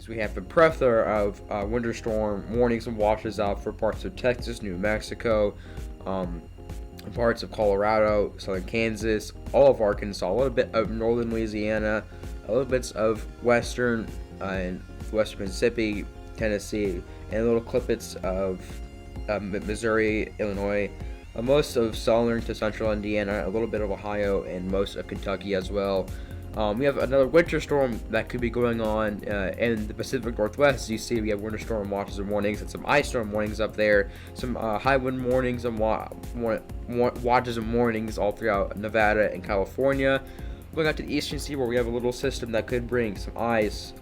So we have a plethora of winter storm warnings and watches out for parts of Texas, New Mexico, parts of Colorado, southern Kansas, all of Arkansas, a little bit of northern Louisiana, a little bits of western and western Mississippi, Tennessee, and little clippets of Missouri, Illinois, most of southern to central Indiana, a little bit of Ohio, and most of Kentucky as well. We have another winter storm that could be going on in the Pacific Northwest. As you see, we have winter storm watches and warnings and some ice storm warnings up there. Some high wind warnings and watches and warnings all throughout Nevada and California. Going out to the eastern seaboard, we have a little system that could bring some ice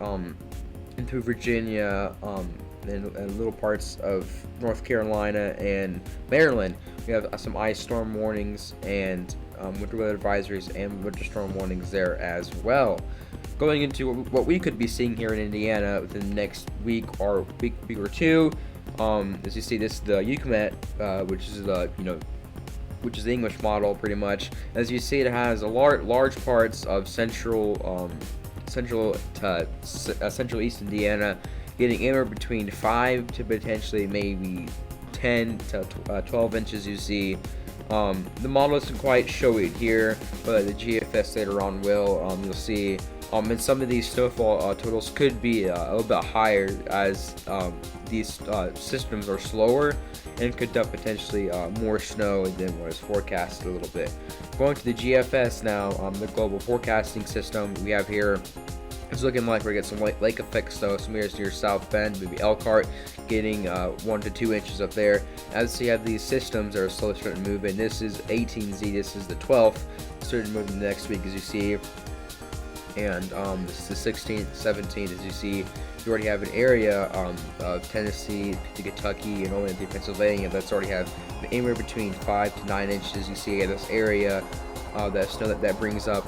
into Virginia and little parts of North Carolina and Maryland. We have some ice storm warnings and winter weather advisories and winter storm warnings there as well. Going into what we could be seeing here in Indiana within the next week or two, as you see, this is the UCOMET, which is the English model pretty much. As you see, it has a large parts of central East Indiana, getting anywhere between 5 to potentially maybe 10 to 12 inches. You see. The model isn't quite show it here, but the GFS later on will. You'll see, and some of these snowfall totals could be a little bit higher as these systems are slower and could dump potentially more snow than what is forecasted a little bit. Going to the GFS now, the global forecasting system we have here. It's looking like we're getting some lake effect snow, some areas near South Bend, maybe Elkhart, getting 1 to 2 inches up there. As you have these systems that are slowly starting to move in. This is 18Z, this is the 12th, starting to move in the next week as you see. And this is the 16th, 17th, as you see. You already have an area of Tennessee to Kentucky and only into Pennsylvania that's already have anywhere between 5 to 9 inches. You see this area, that snow that brings up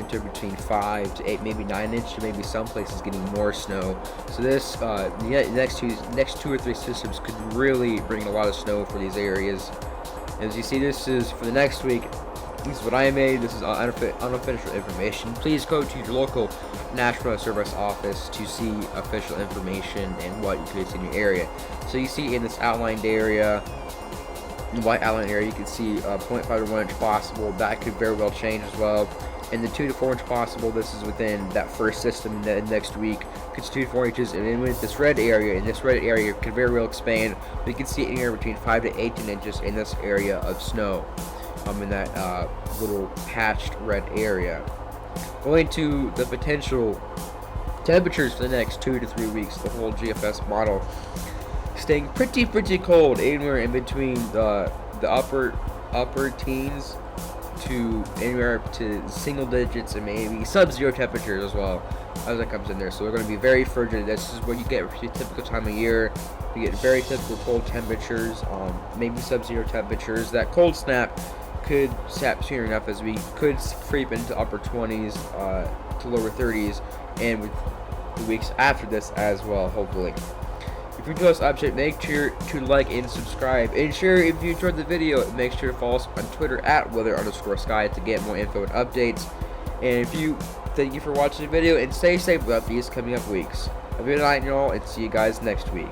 to between 5 to 8, maybe 9 inches, maybe some places getting more snow. So this the next two or three systems could really bring a lot of snow for these areas. As you see, this is for the next week. This is what I made. This is unofficial information. Please go to your local National Service office to see official information and what you could see in your area. So you see in this outlined area, the white outline area, you can see 0.5 to 1 inch possible. That could very well change as well. And the 2 to 4 inch possible, this is within that first system the next week. It's 2 to 4 inches, and then with this red area, could very well expand. We can see anywhere between 5 to 18 inches in this area of snow, in that little patched red area. Going to the potential temperatures for the next 2 to 3 weeks, the whole GFS model staying pretty cold, anywhere in between the upper teens to anywhere to single digits and maybe sub-zero temperatures as well as it comes in there. So they're going to be very frigid. This is what you get for your typical time of year. You get very typical cold temperatures, maybe sub-zero temperatures. That cold snap could snap soon enough as we could creep into upper 20s to lower 30s, and with the weeks after this as well, hopefully. If you enjoyed this update, make sure to like and subscribe. And share if you enjoyed the video. Make sure to follow us on Twitter at weather_sky to get more info and updates. And thank you for watching the video, and stay safe throughout these coming up weeks. Have a good night, y'all, and see you guys next week.